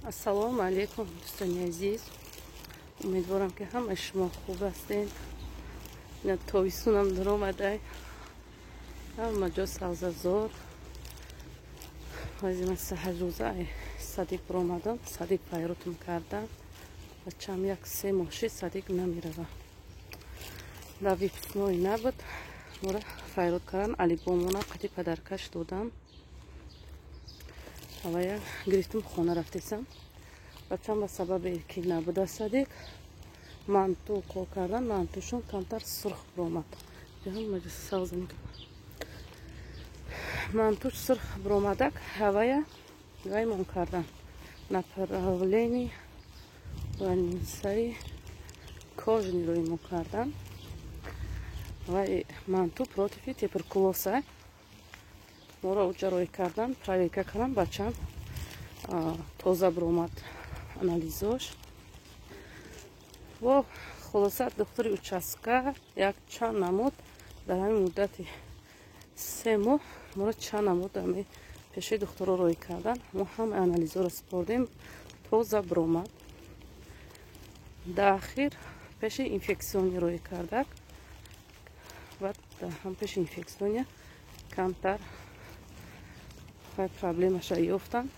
Ассалому алейкум, дӯстони азиз. Умедворам ки ҳамаи шумо хуб ҳастед. ина тобистунам даромадай, ҳама ҷо сабзазор. ҳозир ман саҳар рӯза садиқ биромадам, садиқ пайрутум кардам. бачам 1-3 моҳши садиқ намеравам. дар випусной набуд мора файрут кардан алибомона қати падаркаш додам. авая гирифтум хона рафтесам. бачам ба сабабе ки набуда садиқ манту кор кардан, мантушон камтар сурх биромад. мантуш сурх биромадак авая гаймон кардан направлени ванисаи кожни роимон кардан. вай манту против туберкулоза мора уҷарой кардан, проверка кардан, бачам тоза биромад анализош. во хулоса духтури участка як чанд намуд дар ҳамин муддати 3 моҳ мора чанд намуд ами пеши духтуро рой кардан. мо ҳамаи анализоро спордем, тоза биромад. дар ахир пеши инфексиони рой кардак. баъд ҳам пеши инфексиония камтар проблемаша ёфтам.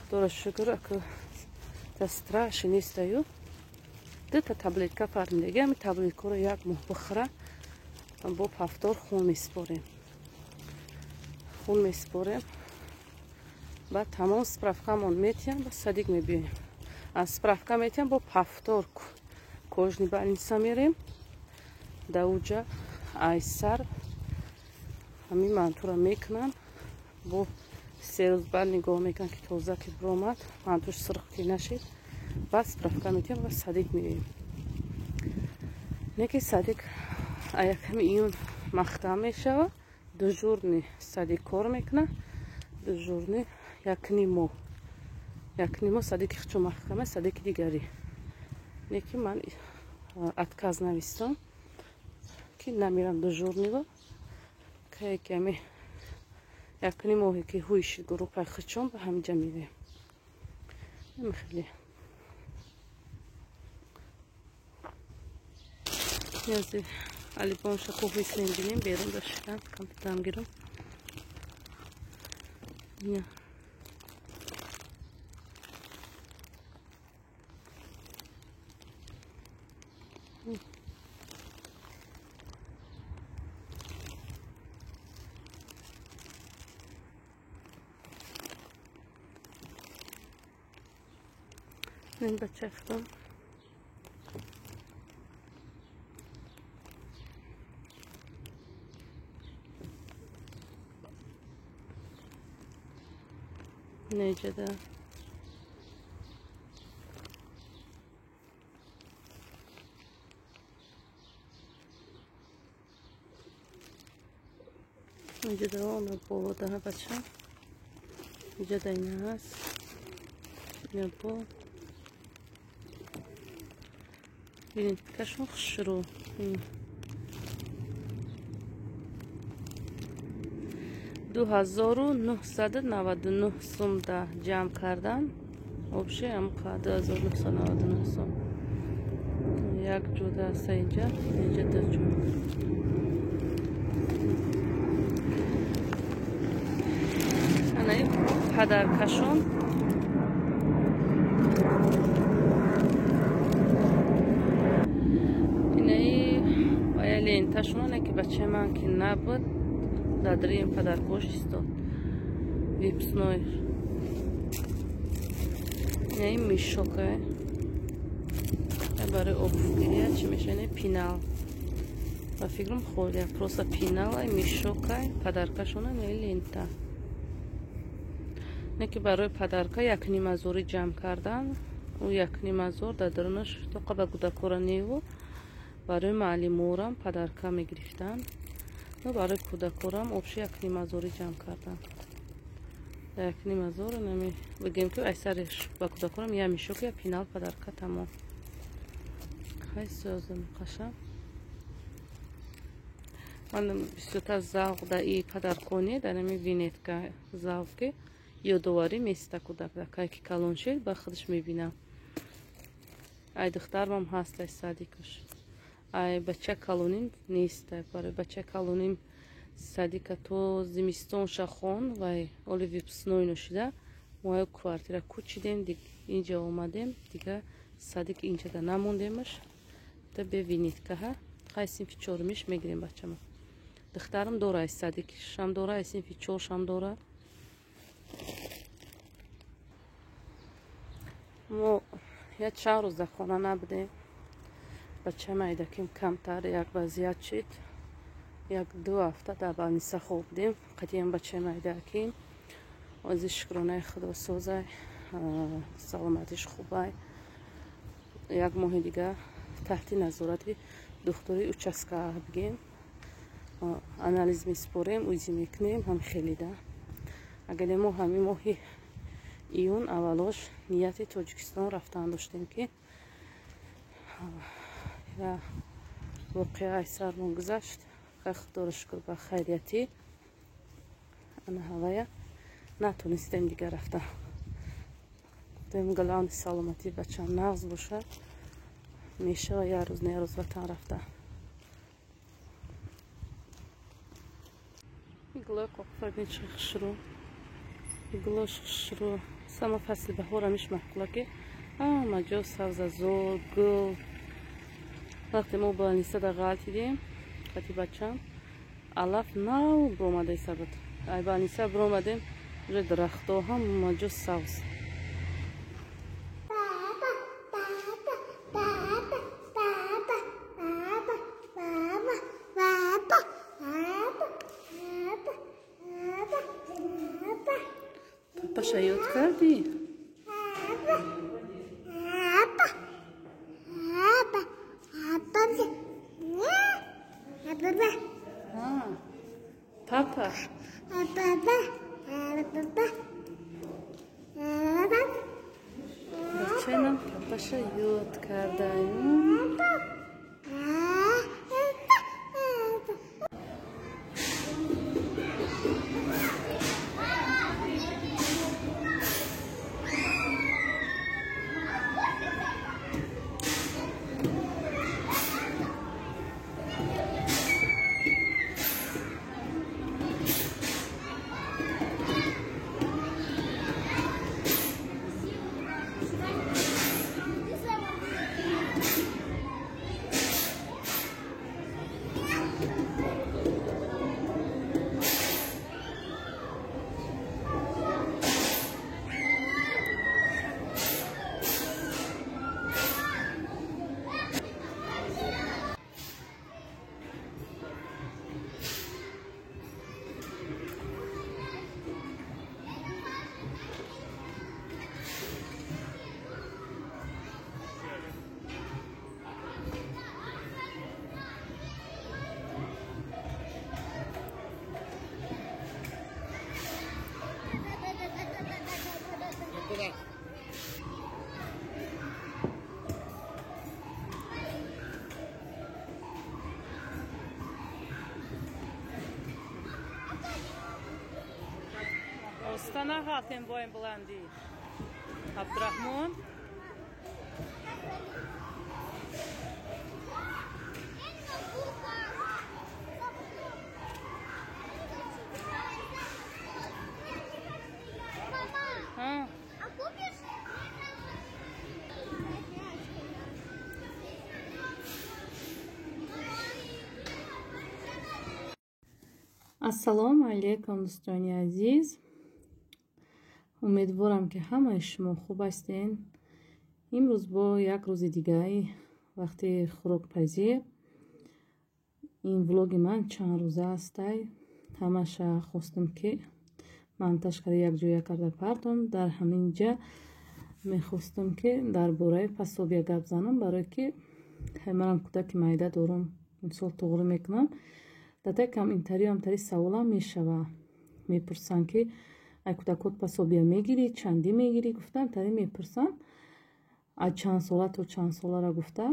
худоро шукр, аку страши нестаю. 2 таблетка фармидеги, ами таблеткаро 1 моҳ бихӯра, бо пафтор хун меспорем. баъд тамом справкамон метиҳам, ба садиқ мебиёем. аз справка метиҳам бо пафтор кожни больница мерем. дауҷа айсар ҳамин мантура мекунам, бо 3 рӯз баъд нигоҳ мекунам ки тоза ки биромад, мантуш сирх ки нашид. баъд справка метиҳам, ба садиқ меоем. не ки садиқ яками июн махтам мешава, дежурни садиқ кор мекунад, дежурни якни моҳ садиқи хучо маҳкама, садиқи дигари. не ки ман отказ навистам ки намерам дежурниро, ками якни моҳе ки ҳуиши группаи хучом ба ҳамиҷа мерем. хеле ниёзи алибомша кофис мебинем, берун дошидам, компютерам гирам. این بچه افتم necede ona bolu daha bacham necede inas ne bu ببینید کشم شروع 2999 сум да ҷамъ кардан. обше ҳам 2999 сум. як ҷуда аст инҷа, инҷа 2 ҷуда. ана ин падаркашон ленташона ки бачаи ман ки набуд дар дари падаркош истод випусной. ин мишока барои обгирия чи мешавад пинал. ба фикрам холия просто пинал мишока падаркашона не лента. не ки барои падарка 1,5 ҷамъ кардан. ӯ 1,5 дар дарунаш тоқа ба гудакора неву барои маълиморам падарка мегирифтан, но барои кӯдакорам обши 1,5 ҷамъ кардам. 1,5 нами бигем ки айсариш ба кӯдакорам я мишок я пинал падарка тамом. хай сӯзам қашам. ман бисёртар завқ дар и падаркони дар нами винетка завқи ёдоварӣ места кӯдакакае ки калон шед ба худаш мебинам. Ай духтарам ҳастай Садикаш. Ай бача калоним нестай. Барои бача калоним Садика то зимистон шахон вай оли випускной ношида. Моя квартира кучидем инҷа омадем. Дига Садик инҷада намондемаш. Да бевинед каҳа. Хай синфи чорумиш мегирем бачама. Духтарам дора ай Садикшам дора ай синфи чоршам дора. мо я чанд рӯз дар хона набудем. Бачаи майдаким камтар як вазъият шид. Як ду ҳафта дар балниса хобидем. Қадиям бачаи майдаким ози шукронаи худосозай саломатиш хубай. Як моҳи дига таҳти назорати духтури участка бигем анализ меспорем узи мекунем ҳам хелида. Агаре мо ҳами моҳи июн аввалош нияти Тоҷикистон рафтан доштем ки я воқеаи сармон гузашт. Худоро шукр ба хайриятӣ ана ҳавая натонистем дига рафта. Гуфтем галани саломатии бачаам нағз бошад мешава як рӯз не рӯз ватан рафта. Иглои қоқфарбин чӣ хушрӯ. Иглош хушрӯ. Сама фасли баҳорамиш маҳқула ки маҷо савзазор гул. Вақте мо балниса да ғалтидем хати бачаам алаф нав бромадаи сабад. Ай балниса бромадем уже дарахтҳо ҳам маҷо савз. Папаша ёд кардӣ? Папа. Бачаам папаша ёд кардаем. Остана ҳалтем боем буланди. Абдурахмон. Ассалому алейкум дӯстони азиз. Умедворам ки ҳамаи шумо хуб ҳастен. Имрӯз бо як рӯзи дигаи вақти хӯрокпазир. Ин влоги ман чанд рӯза ҳастай. Ҳамаша хостам ки монтаж карда якҷоя карда партом. Дар ҳамин ҷа мехостам ки дар бораи пособия гап занам, барое ки манам кӯдаки майда дорам, имсол туғрӣ мекунам. Датай каминтариамтари саволам мешава. Мепурсанд ки ай кӯдакот пособия мегирӣ, чандӣ мегирӣ? Гуфтам тари мепурсанд. Аз чанд сола то чанд солара гуфта.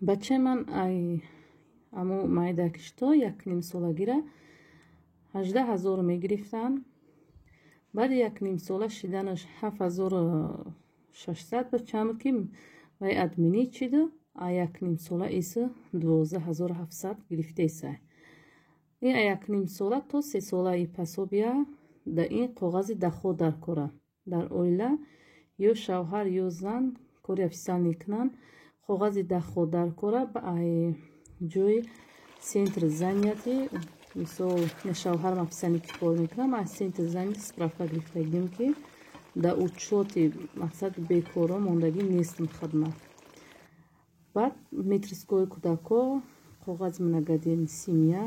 Бачаи ман ай амо майдакишто 1,5 солагира 18,000 мегирифтанд. баъди 1,5 сола шиданаш 7600 буд, чанд буд ки вай админӣ чиду, а 1,5 сола эсу 12700 гирифтесай. ин 1,5 сола то 3 солаи пособия да ин коғази дахо дар кора. Дар оила ё шавҳар ё зан кори офисиал мекунанд, коғази дахо дар кора ба ҷои центри занятӣ, мисол шавҳарам офисиали ки кор мекунам, аз центри занятӣ справка гирифтагим ки дар учёти мақсад бекоро мондагӣ нестам хидмат. баъд метрискаҳои кӯдако, коғази многодетный семья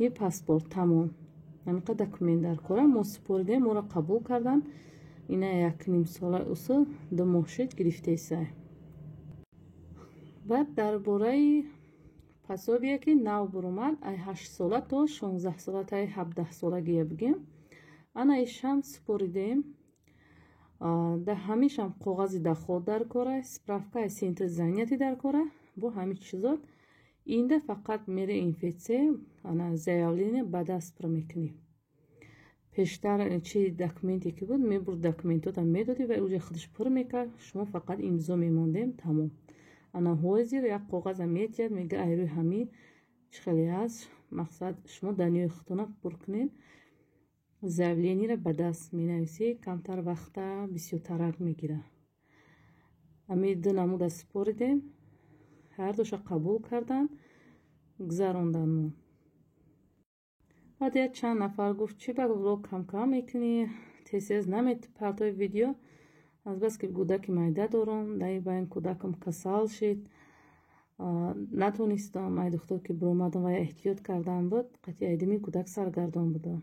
и паспорт тамом. ҳамин документ дар кора. мо супоридем, моро қабул кардан. ина 1,5 сола усу 2 моҳшид гирифтесай. баъд дар бораи пособие ки нав буромад, ай 8 сола то 16 сола та 17 солагия бигем, ана ишам супоридем. да ҳамишам коғази дахо дар кора, справка аз центри занятӣ дар кора, бо ҳамин чизот. инда фақат мере инфексия, ана заявление ба даст пур мекунӣ. пештар чи документе ки буд, мебурд документотам медодӣ ва уҷа худаш пур мекард, шумо фақат имзо мемондем, тамом. ана ҳозир як коғазам метиҳад, мега айрӯи ҳамин чӣ хеле аст, мақсад шумо даниёи худтона пур кунед, заявлениеро ба даст менависӣ, камтар вақта бисёртарак мегира. ҳамин 2 намуда супоридем, ҳардуша қабул кардан, гузаронданмо. баъд як чанд нафар гуфт, чӣ ба влог кам мекунӣ, тез намепартои видео, азбаски кӯдаки майда дорам, дар ин байн кӯдакам касал шид, натонистам. ай духтур ки биромадам ва эҳтиёт кардан буд, қатъи айдами кӯдак саргардон будам.